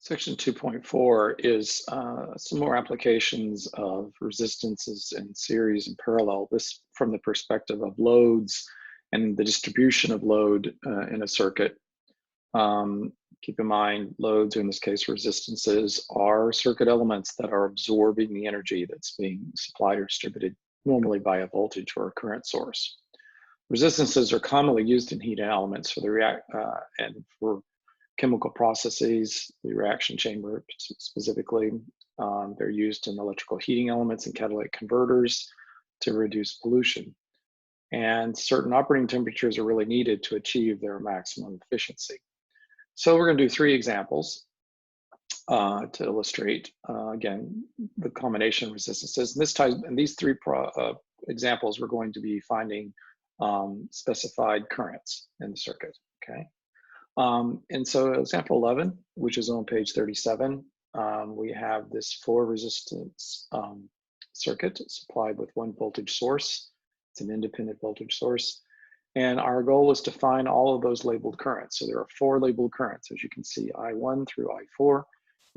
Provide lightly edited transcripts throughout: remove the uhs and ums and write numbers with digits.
Section 2.4 is some more applications of resistances in series and parallel, this from the perspective of loads and the distribution of load in a circuit. Keep in mind, loads, or in this case resistances, are circuit elements that are absorbing the energy that's being supplied or distributed normally by a voltage or a current source. Resistances are commonly used in heat elements for the and for chemical processes, the reaction chamber specifically. They're used in electrical heating elements and catalytic converters to reduce pollution. And certain operating temperatures are really needed to achieve their maximum efficiency. So we're going to do 3 examples to illustrate, again, the combination of resistances. And this time, in these 3 examples, we're going to be finding specified currents in the circuit, okay? And so example 11, which is on page 37, we have this 4 resistance circuit supplied with 1 voltage source. It's an independent voltage source. And our goal is to find all of those labeled currents. So there are 4 labeled currents, as you can see, I1 through I4,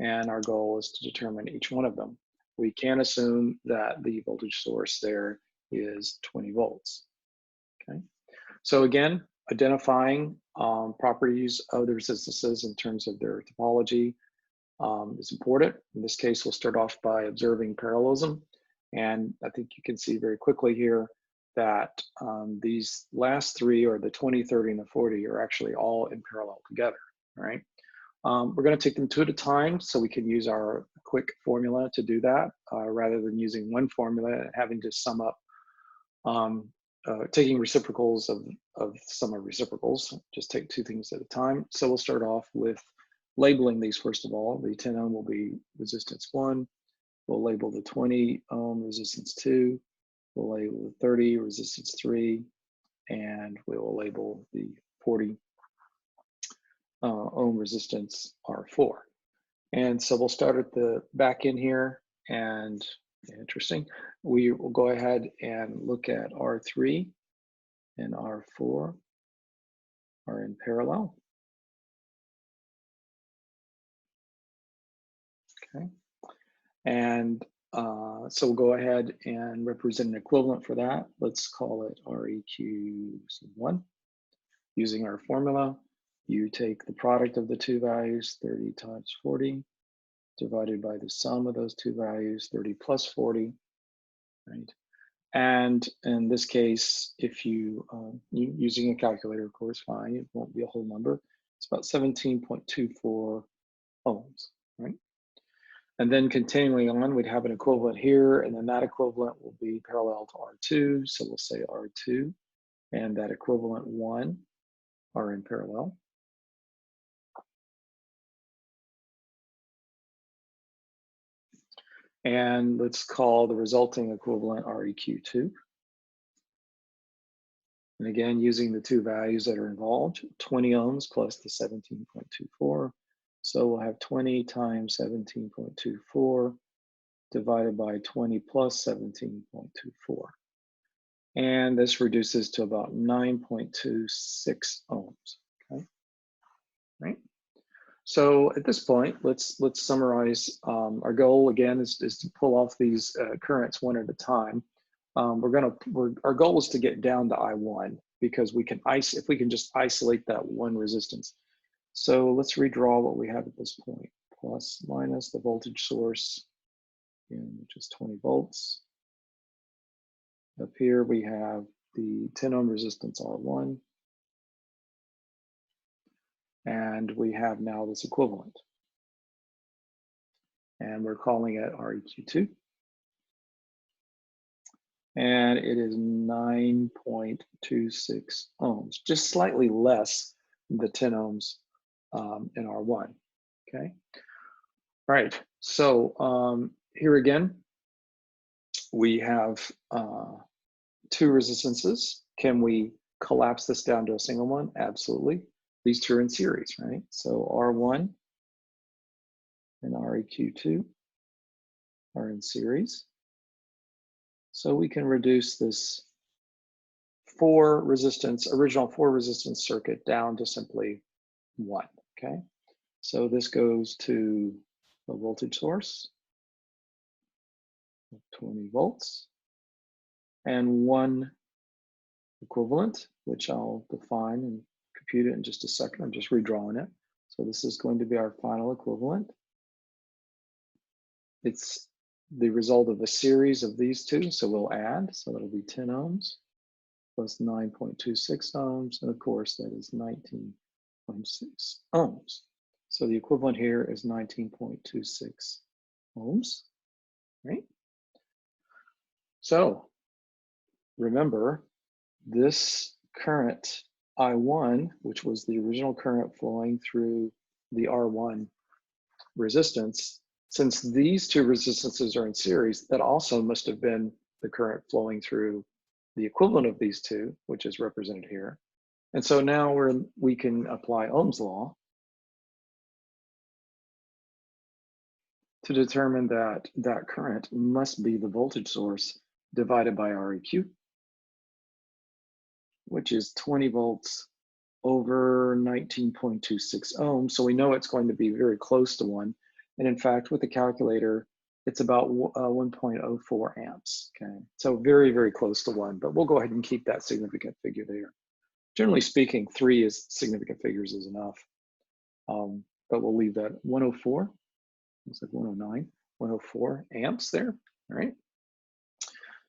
and our goal is to determine each one of them. We can assume that the voltage source there is 20 volts, okay? So again, identifying properties of the resistances in terms of their topology is important. In this case, we'll start off by observing parallelism. And I think you can see very quickly here that these last 3, or the 20, 30, and the 40, are actually all in parallel together, right? We're going to take them 2 at a time, so we can use our quick formula to do that, rather than using one formula and having to sum up, taking reciprocals of sum of reciprocals. Just take 2 things at a time. So we'll start off with labeling these first of all. The 10 ohm will be resistance 1. We'll label the 20 ohm resistance 2. We'll label the 30 resistance 3, and we will label the 40 ohm resistance R4. And so we'll start at the back end here, and interesting, we will go ahead and look at R3 and R4 are in parallel. Okay, and so we'll go ahead and represent an equivalent for that. Let's call it REQ1. Using our formula, you take the product of the 2 values, 30 times 40, divided by the sum of those 2 values, 30 plus 40, right? And in this case, if you, using a calculator, of course, fine, it won't be a whole number. It's about 17.24 ohms, right? And then continuing on, we'd have an equivalent here, and then that equivalent will be parallel to R2. So we'll say R2, and that equivalent 1 are in parallel. And let's call the resulting equivalent REQ2. And again, using the 2 values that are involved, 20 ohms plus the 17.24. So we'll have 20 times 17.24 divided by 20 plus 17.24. And this reduces to about 9.26 ohms, okay? Right? So at this point, let's summarize. Our goal again is to pull off these currents 1 at a time. Our goal is to get down to I1, because we can if we can just isolate that 1 resistance. So let's redraw what we have at this point. Plus minus the voltage source, which is 20 volts. Up here we have the 10 ohm resistance R1. And we have now this equivalent. And we're calling it REQ2. And it is 9.26 ohms, just slightly less than the 10 ohms in R1, okay? All right, so here again, we have 2 resistances. Can we collapse this down to a single one? Absolutely. These 2 are in series, right? So R1 and REQ2 are in series. So we can reduce this original 4 resistance circuit down to simply 1, okay? So this goes to the voltage source, 20 volts, and one equivalent, which I'll define and compute it in just a second. I'm just redrawing it. So this is going to be our final equivalent. It's the result of a series of these two, so we'll add, so that'll be 10 ohms plus 9.26 ohms, and of course that is 19.6 ohms. So the equivalent here is 19.26 ohms, right? So remember, this current I1, which was the original current flowing through the R1 resistance, since these two resistances are in series, that also must have been the current flowing through the equivalent of these two, which is represented here. And so now we can apply Ohm's law to determine that that current must be the voltage source divided by Req, which is 20 volts over 19.26 ohms. So we know it's going to be very close to one. And in fact, with the calculator, it's about 1.04 amps, okay? So very, very close to one, but we'll go ahead and keep that significant figure there. Generally speaking, 3 is significant figures is enough, but we'll leave that 104, it's like 109, 104 amps there, all right?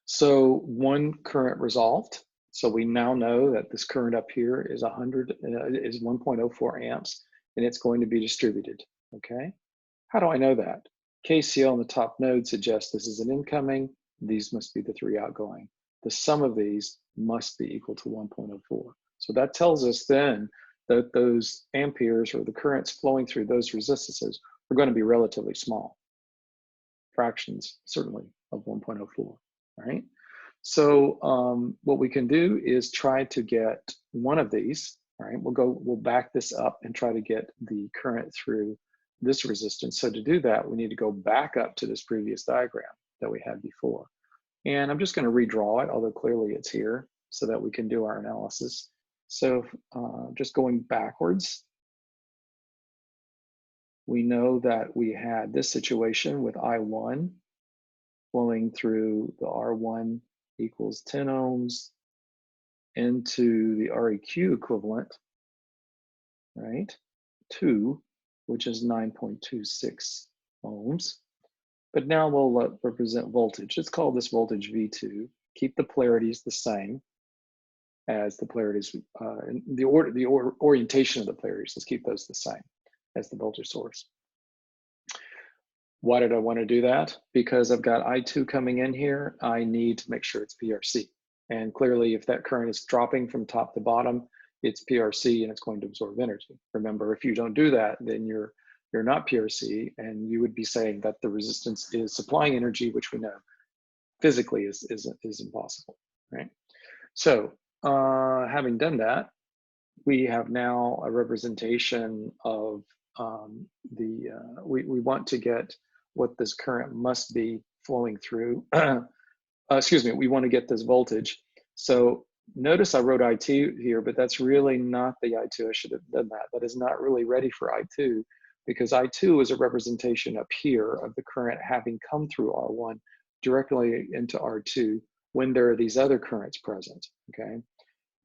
So one current resolved. So we now know that this current up here is 1.04 amps, and it's going to be distributed, okay? How do I know that? KCL on the top node suggests this is an incoming, these must be the 3 outgoing. The sum of these must be equal to 1.04. So that tells us then that those amperes or the currents flowing through those resistances are going to be relatively small. Fractions, certainly, of 1.04, right? So what we can do is try to get one of these, all right? We'll back this up and try to get the current through this resistance. So to do that, we need to go back up to this previous diagram that we had before. And I'm just going to redraw it, although clearly it's here, so that we can do our analysis. So just going backwards, we know that we had this situation with I1 flowing through the R1 equals 10 ohms into the REQ equivalent, right? 2, which is 9.26 ohms. But now we'll represent voltage. Let's call this voltage V2. Keep the polarities the same as the polarities, the orientation of the polarities. Let's keep those the same as the voltage source. Why did I want to do that? Because I've got I2 coming in here. I need to make sure it's PRC. And clearly, if that current is dropping from top to bottom, it's PRC and it's going to absorb energy. Remember, if you don't do that, then you're not PRC, and you would be saying that the resistance is supplying energy, which we know physically is impossible, right? So having done that, we have now a representation of we want to get what this current must be flowing through. Excuse me, we want to get this voltage. So notice I wrote I2 here, but that's really not the I2. I should have done that. That is not really ready for I2, because I2 is a representation up here of the current having come through R1 directly into R2 when there are these other currents present, okay?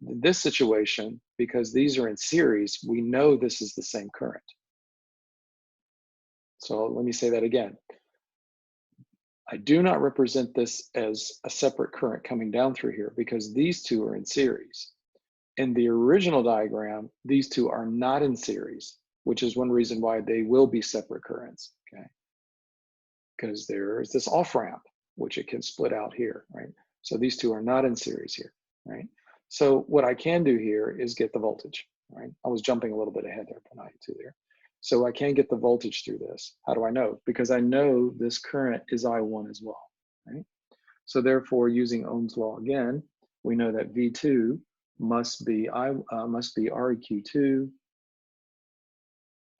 In this situation, because these are in series, we know this is the same current. So let me say that again. I do not represent this as a separate current coming down through here because these two are in series. In the original diagram, these two are not in series, which is one reason why they will be separate currents, okay? Because there's this off-ramp, which it can split out here, right? So these two are not in series here, right? So what I can do here is get the voltage, right? I was jumping a little bit ahead there, but I to there. So I can get the voltage through this. How do I know? Because I know this current is I1 as well, right? So therefore, using Ohm's law again, we know that V2 must be REQ2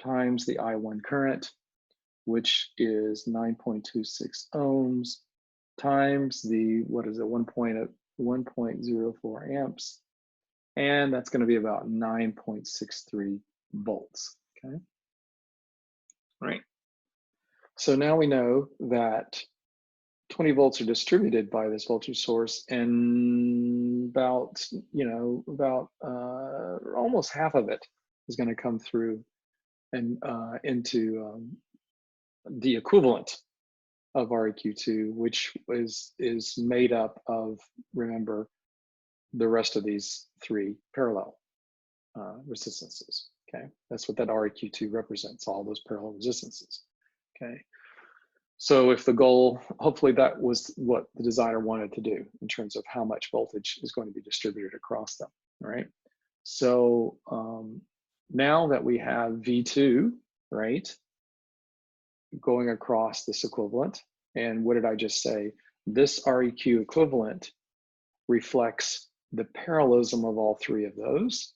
times the I1 current, which is 9.26 ohms times the, 1.04 amps. And that's going to be about 9.63 volts, okay? right? So now we know that 20 volts are distributed by this voltage source, and about, almost half of it is going to come through and into the equivalent of REQ2, which is made up of, remember, the rest of these three parallel resistances. Okay, that's what that REQ2 represents, all those parallel resistances. Okay. So if the goal, hopefully that was what the designer wanted to do in terms of how much voltage is going to be distributed across them, all right? So now that we have V2, right, going across this equivalent, and what did I just say? This REQ equivalent reflects the parallelism of all three of those,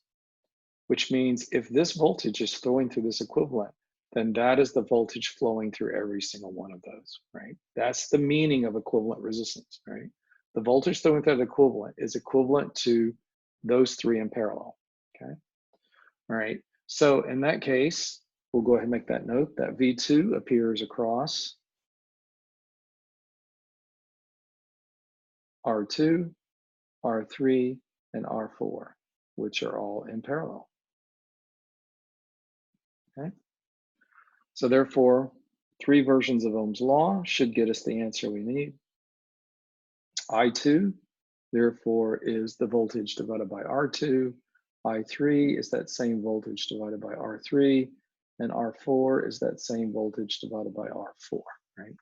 which means if this voltage is flowing through this equivalent, then that is the voltage flowing through every single one of those, right? That's the meaning of equivalent resistance, right? The voltage flowing through the equivalent is equivalent to those three in parallel, okay? All right, so in that case, we'll go ahead and make that note that V2 appears across R2, R3, and R4, which are all in parallel, okay? So therefore, three versions of Ohm's law should get us the answer we need. I2, therefore, is the voltage divided by R2. I3 is that same voltage divided by R3. And R4 is that same voltage divided by R4, right?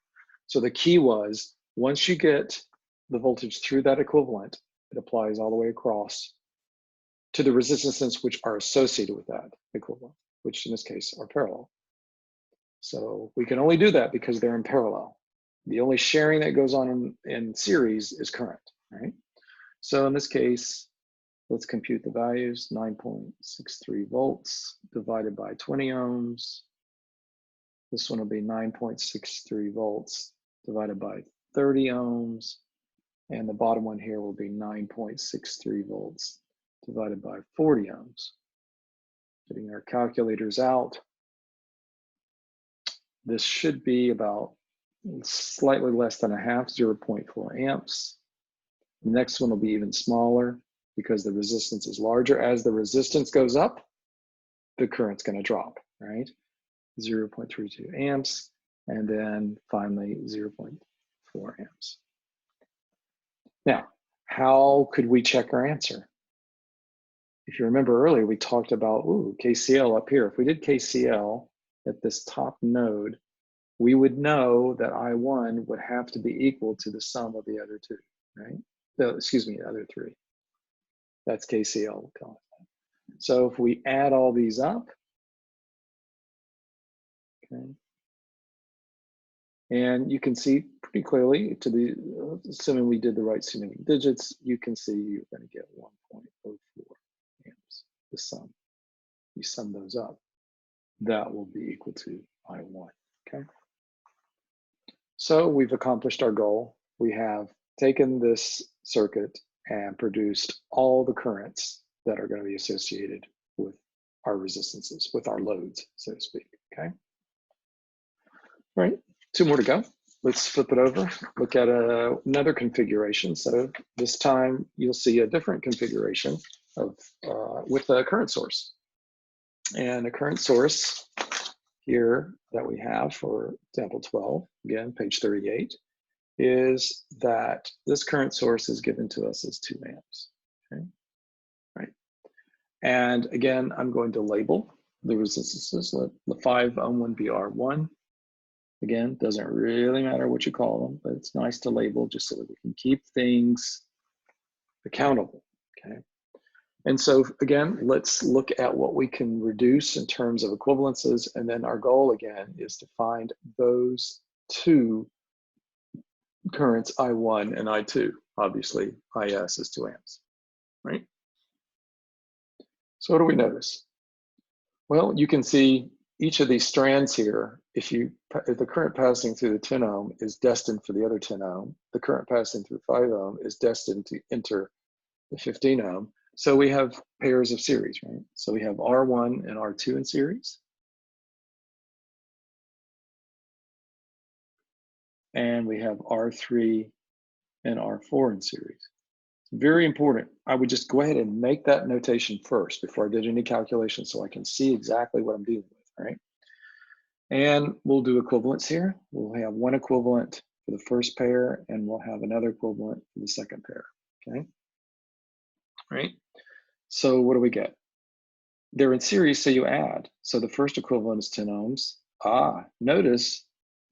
So the key was, once you get the voltage through that equivalent, it applies all the way across to the resistances which are associated with that equivalent, which in this case are parallel. So we can only do that because they're in parallel. The only sharing that goes on in series is current, right? So in this case, let's compute the values. 9.63 volts divided by 20 ohms. This one will be 9.63 volts divided by 30 ohms. And the bottom one here will be 9.63 volts divided by 40 ohms. Getting our calculators out. This should be about slightly less than a half, 0.4 amps. The next one will be even smaller because the resistance is larger. As the resistance goes up, the current's going to drop, right? 0.32 amps, and then finally 0.4 amps. Now, how could we check our answer? If you remember earlier, we talked about KCL up here. If we did KCL at this top node, we would know that I1 would have to be equal to the sum of the other two, right? Excuse me, the other three. That's KCL, we'll call it. So if we add all these up, okay, and you can see pretty clearly, assuming we did the right significant digits, you can see you're going to get 1.04 amps, the sum. You sum those up, that will be equal to I1, okay? So we've accomplished our goal. We have taken this circuit and produced all the currents that are going to be associated with our resistances, with our loads, so to speak, okay? All right, two more to go. Let's flip it over, look at another configuration. So this time you'll see a different configuration of with a current source. And a current source here that we have for example 12, again, page 38, is that this current source is given to us as 2 amps, okay? Right. And again, I'm going to label the resistances. Let the 5 ohm one be R1. Again, doesn't really matter what you call them, but it's nice to label just so that we can keep things accountable, okay? And so again, let's look at what we can reduce in terms of equivalences. And then our goal again is to find those two currents, I1 and I2. Obviously, IS is 2 amps, right? So what do we notice? Well, you can see each of these strands here. If the current passing through the 10 ohm is destined for the other 10 ohm, the current passing through 5 ohm is destined to enter the 15 ohm. So we have pairs of series, right? So we have R1 and R2 in series. and we have R3 and R4 in series. Very important. I would just go ahead and make that notation first before I did any calculations so I can see exactly what I'm dealing with, all right? And we'll do equivalents here. We'll have one equivalent for the first pair, and we'll have another equivalent for the second pair, okay? All right, so what do we get? They're in series, so you add. So the first equivalent is 10 ohms. Notice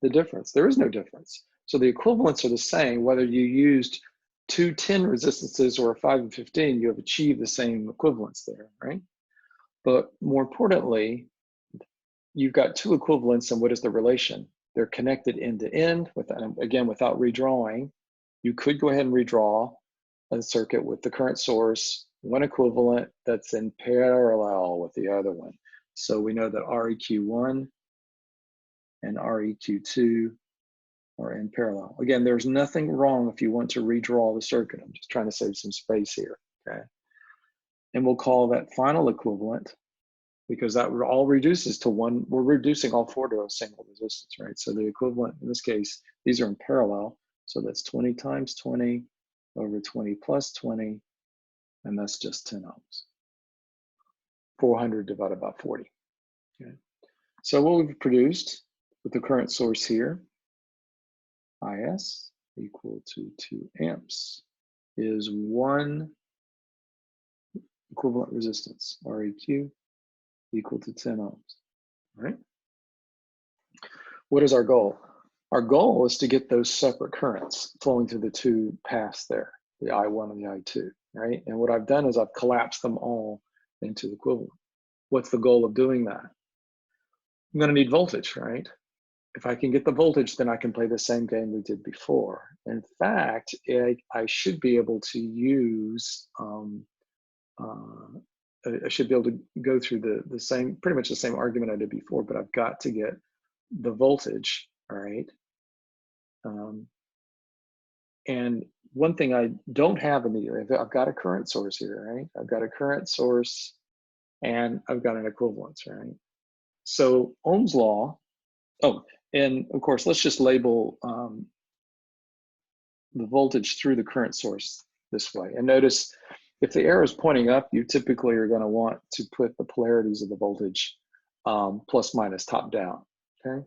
the difference. There is no difference. So the equivalents are the same, whether you used two 10 resistances or a 5 and 15, you have achieved the same equivalence there, right? But more importantly, you've got two equivalents, and what is the relation? They're connected end to end, again, without redrawing. You could go ahead and redraw a circuit with the current source, one equivalent that's in parallel with the other one. So we know that REQ1 and REQ2 are in parallel. Again, there's nothing wrong if you want to redraw the circuit. I'm just trying to save some space here, okay? And we'll call that final equivalent, because that all reduces to one. We're reducing all four to a single resistance, right? So the equivalent, in this case, these are in parallel. So that's 20 times 20 over 20 plus 20, and that's just 10 ohms. 400 divided by 40, okay? So what we've produced with the current source here, IS equal to 2 amps, is one equivalent resistance, REQ, equal to 10 ohms, right? What is our goal? Our goal is to get those separate currents flowing through the two paths there, the I1 and the I2, right? And what I've done is I've collapsed them all into the equivalent. What's the goal of doing that? I'm going to need voltage, right? If I can get the voltage, then I can play the same game we did before. In fact, I should be able to use, I should be able to go through the same, pretty much the same argument I did before, but I've got to get the voltage, all right? And one thing I don't have immediately, I've got a current source here, right? I've got a current source and I've got an equivalence, right? So Ohm's law, and of course, let's just label the voltage through the current source this way. And notice if the arrow is pointing up, you typically are going to want to put the polarities of the voltage plus minus top down, okay?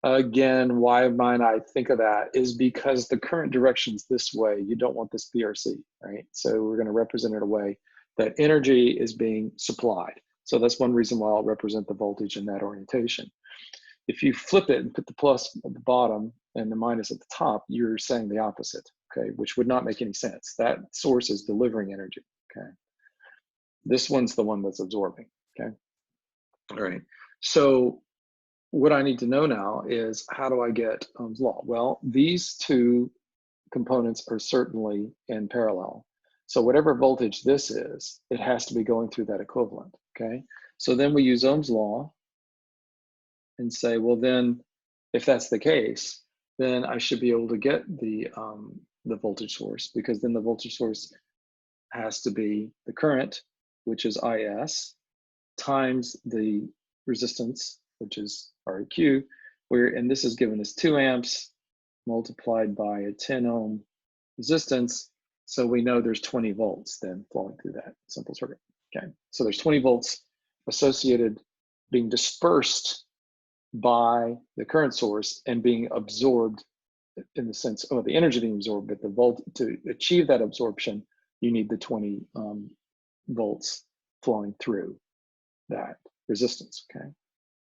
Again, why might I think of that is because the current direction's this way. You don't want this BRC, right? So we're going to represent it a way that energy is being supplied. So that's one reason why I'll represent the voltage in that orientation. If you flip it and put the plus at the bottom and the minus at the top, you're saying the opposite, okay? Which would not make any sense. That source is delivering energy, okay? This one's the one that's absorbing, okay? All right, so what I need to know now is, how do I get Ohm's law? Well, these two components are certainly in parallel. So whatever voltage this is, it has to be going through that equivalent, okay? So then we use Ohm's law and say, well then, if that's the case, then I should be able to get the voltage source, because then the voltage source has to be the current, which is IS, times the resistance, which is REQ, and this is given as 2 amps multiplied by a 10 ohm resistance. So we know there's 20 volts then flowing through that simple circuit, okay? So there's 20 volts associated, being dispersed by the current source and being absorbed in the sense of the energy being absorbed, but the volt, to achieve that absorption, you need the 20 volts flowing through that resistance, okay?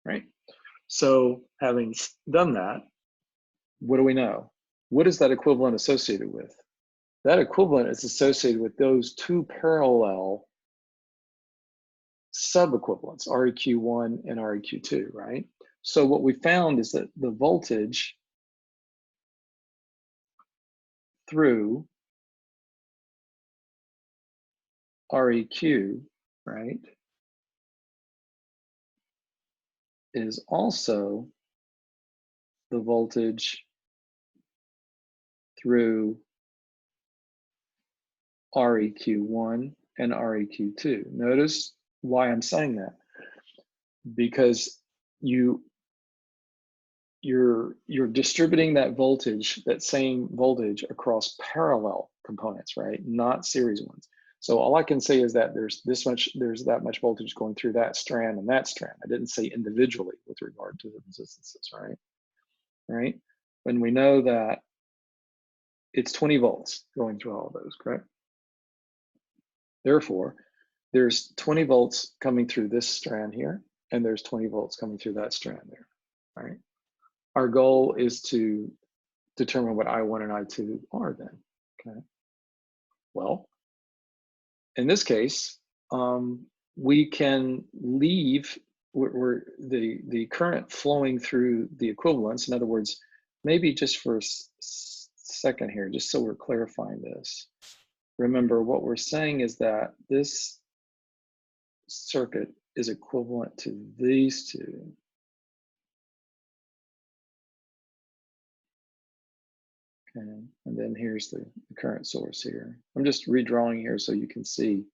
Right? So having done that, what do we know? What is that equivalent associated with? That equivalent is associated with those two parallel sub-equivalents, REQ1 and REQ2, right? So what we found is that the voltage through REQ, right, is also the voltage through REQ1 and REQ2. Notice why I'm saying that. Because you you're distributing that voltage, that same voltage across parallel components, right? Not series ones. So all I can say is that there's that much voltage going through that strand and that strand. I didn't say individually with regard to the resistances, right? Right? When we know that it's 20 volts going through all of those, correct? Therefore, there's 20 volts coming through this strand here, and there's 20 volts coming through that strand there, right? Our goal is to determine what I1 and I2 are then, okay? Well, in this case, we can leave the current flowing through the equivalence. In other words, maybe just for a second here, just so we're clarifying this. Remember, what we're saying is that this circuit is equivalent to these two. Okay, and then here's the current source here. I'm just redrawing here so you can see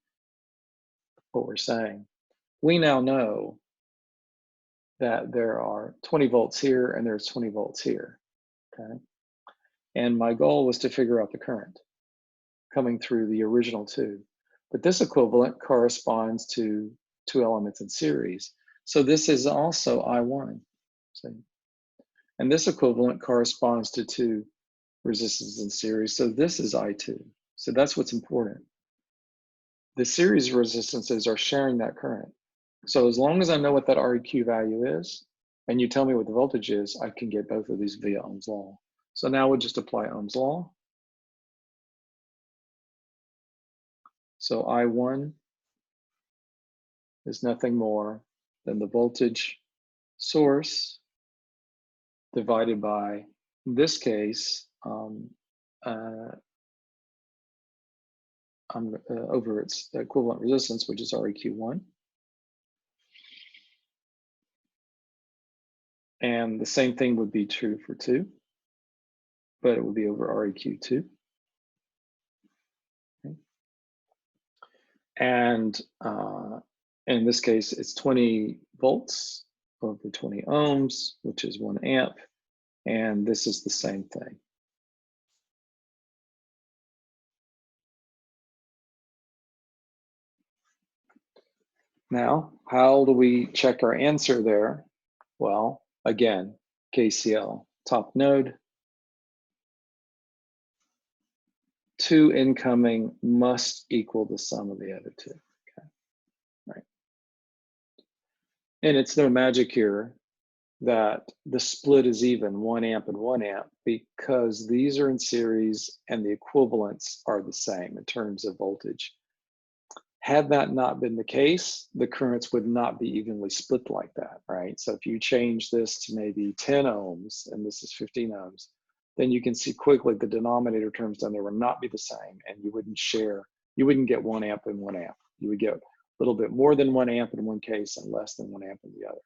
what we're saying. We now know that there are 20 volts here and there's 20 volts here, okay? And my goal was to figure out the current coming through the original two. But this equivalent corresponds to two elements in series. So this is also I1, see? And this equivalent corresponds to two resistances in series. So this is I2. So that's what's important. The series resistances are sharing that current. So as long as I know what that REQ value is, and you tell me what the voltage is, I can get both of these via Ohm's law. So now we'll just apply Ohm's law. So I1 is nothing more than the voltage source divided by, in this case, over its equivalent resistance, which is REQ1. And the same thing would be true for 2, but it would be over REQ2. Okay. And in this case, it's 20 volts over 20 ohms, which is 1 amp. And this is the same thing. Now, how do we check our answer there? Well, again, KCL, top node, 2 incoming must equal the sum of the other two, okay, right? And it's no magic here that the split is even 1 amp and 1 amp because these are in series and the equivalents are the same in terms of voltage. Had that not been the case, the currents would not be evenly split like that, right? So if you change this to maybe 10 ohms and this is 15 ohms, then you can see quickly the denominator terms down there will not be the same and you wouldn't get 1 amp and 1 amp. You would get a little bit more than 1 amp in one case and less than 1 amp in the other,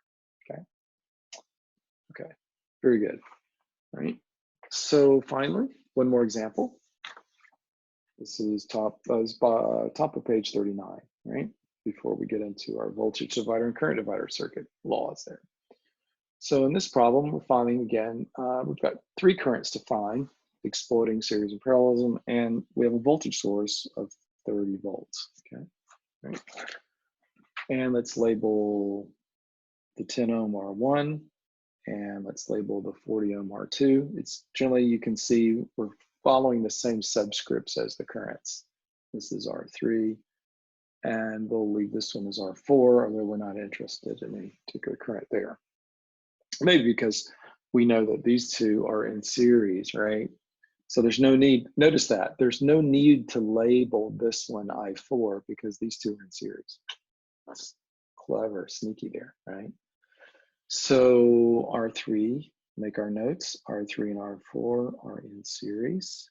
okay? Okay, very good, all right? So finally, one more example. This is top of page 39, right? Before we get into our voltage divider and current divider circuit laws there. So in this problem, we're finding again, we've got 3 currents to find, exploding, series, and parallelism, and we have a voltage source of 30 volts, okay? Right. And let's label the 10 ohm R1, and let's label the 40 ohm R2. It's generally, you can see we're following the same subscripts as the currents. This is R3, and we'll leave this one as R4, although we're not interested in any particular current there. Maybe because we know that these two are in series, right? So there's no need, notice that, there's no need to label this one I4 because these two are in series. That's clever, sneaky there, right? So R3, make our notes, R3 and R4 are in series.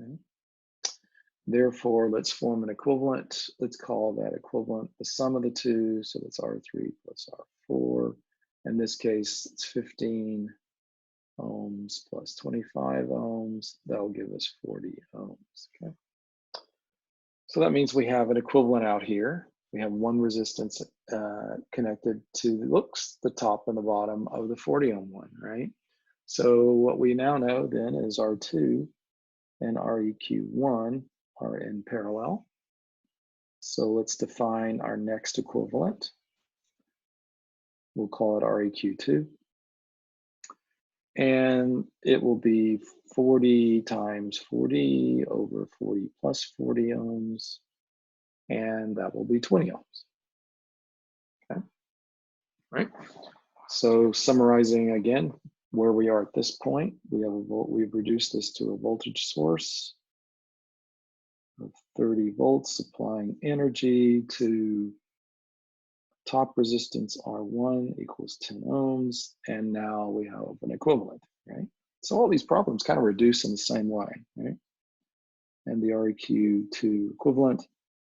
Okay. Therefore, let's form an equivalent. Let's call that equivalent the sum of the two. So that's R3 plus R4. In this case, it's 15 ohms plus 25 ohms. That'll give us 40 ohms, okay? So that means we have an equivalent out here. we have one resistance connected to, looks, the top and the bottom of the 40 ohm one, right? So what we now know then is R2 and REQ1 are in parallel. So let's define our next equivalent. We'll call it REQ2. And it will be 40 times 40 over 40 plus 40 ohms. And that will be 20 ohms. Okay, right? So summarizing again, where we are at this point, we've reduced this to a voltage source of 30 volts supplying energy to top resistance R1 equals 10 ohms, and now we have an equivalent, right? So all these problems kind of reduce in the same way, right? And the REQ2 equivalent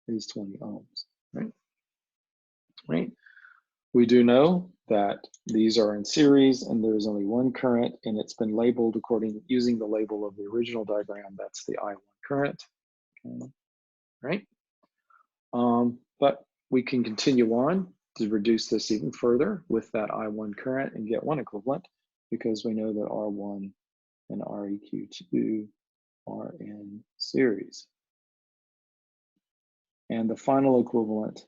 is 20 ohms, right? Right. We do know that these are in series and there's only one current, and it's been labeled using the label of the original diagram. That's the I1 current, okay, right? But we can continue on to reduce this even further with that I1 current and get one equivalent, because we know that R1 and REQ2 are in series. And the final equivalent,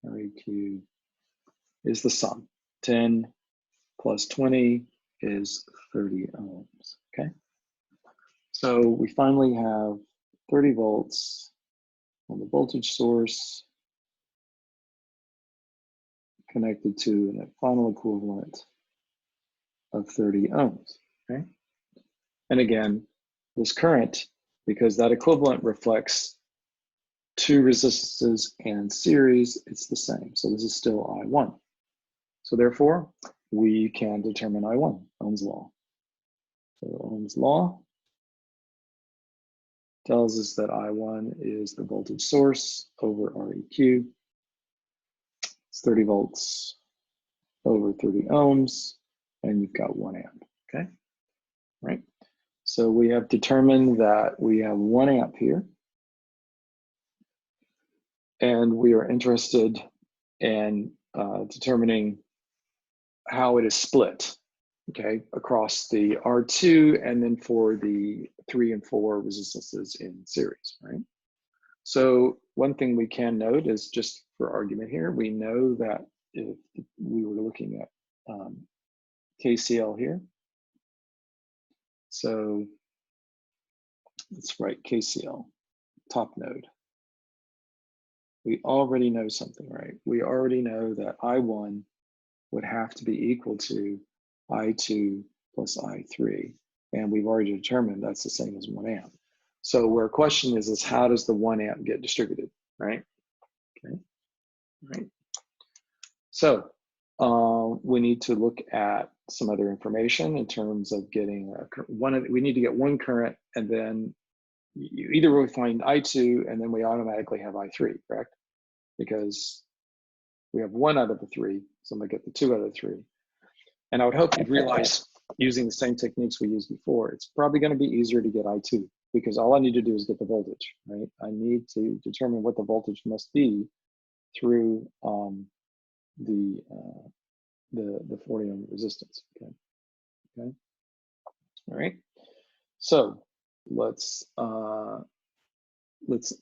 REQ, is the sum. 10 plus 20 is 30 ohms, okay? So we finally have 30 volts on the voltage source connected to a final equivalent of 30 ohms, okay? And again, this current, because that equivalent reflects two resistances and series, it's the same. So this is still I1. So therefore, we can determine I1, Ohm's law. So Ohm's law tells us that I1 is the voltage source over REQ. It's 30 volts over 30 ohms, and you've got 1 amp, okay? Right? So we have determined that we have 1 amp here, and we are interested in determining how it is split, okay, across the R2 and then for the 3 and 4 resistances in series, right? So one thing we can note is, just for argument here, we know that if we were looking at KCL here, so let's write KCL, top node. We already know something, right? We already know that I1 would have to be equal to I2 plus I3. And we've already determined that's the same as 1 amp. So where a question is how does the 1 amp get distributed, right? Okay, right. So we need to look at some other information in terms of getting we need to get one current, and then either we find I2 and then we automatically have I3, correct? Because we have 1 out of the 3, so I'm gonna get the 2 out of the 3. And I would hope you'd realize, using the same techniques we used before, it's probably gonna be easier to get I2, because all I need to do is get the voltage, right? I need to determine what the voltage must be through the 40 ohm resistance, okay? Okay, all right. So let's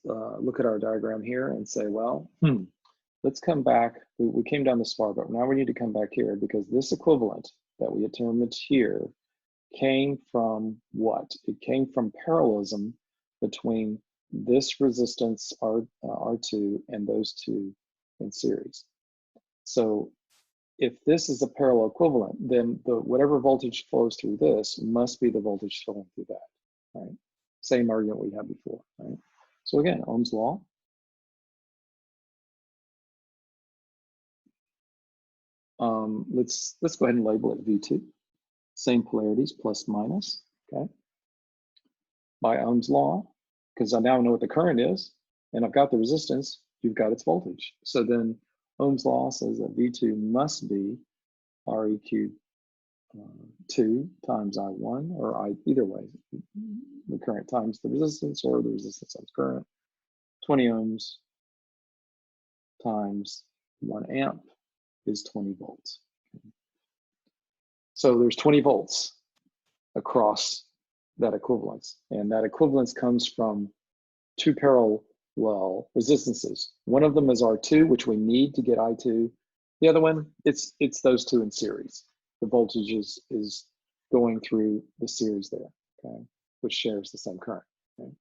look at our diagram here and say, well, let's come back. We came down this far, but now we need to come back here, because this equivalent that we determined here came from what? It came from parallelism between this resistance R2 and those two in series. So if this is a parallel equivalent, then whatever voltage flows through this must be the voltage flowing through that, right? Same argument we had before, right? So again, Ohm's law. Let's go ahead and label it V2. Same polarities, plus minus, okay? By Ohm's law, because I now know what the current is, and I've got the resistance, you've got its voltage. So then Ohm's law says that V2 must be REQ 2 times I1, or either way, the current times the resistance, or the resistance times current, 20 ohms times 1 amp is 20 volts. So there's 20 volts across that equivalence. And that equivalence comes from two parallel resistances. One of them is R2, which we need to get I2. The other one, it's those two in series. The voltage is going through the series there, okay, which shares the same current. Okay?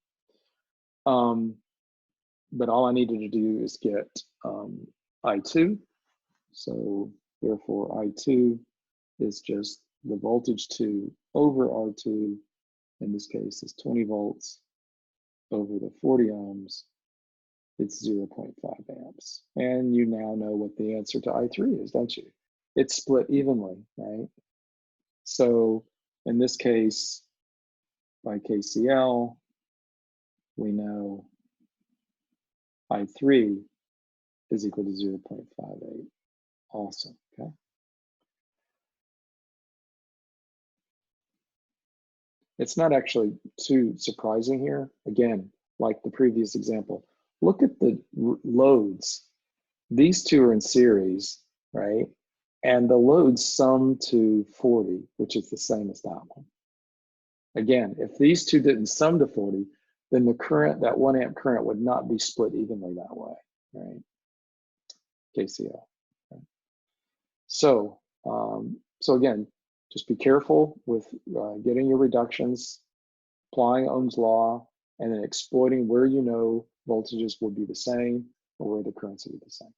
But all I needed to do is get I2. So therefore I2 is just the voltage 2 over R2, in this case is 20 volts over the 40 ohms, it's 0.5 amps. And you now know what the answer to I3 is, don't you? It's split evenly, right? So in this case, by KCL, we know I3 is equal to 0.58. Awesome, okay? It's not actually too surprising here. Again, like the previous example, look at the loads. These two are in series, right? And the loads sum to 40, which is the same as that one. Again, if these two didn't sum to 40, then the current, that 1 amp current would not be split evenly that way, right? KCL. Okay. So, so again, just be careful with getting your reductions, applying Ohm's law, and then exploiting where you know voltages will be the same or where the currents will be the same.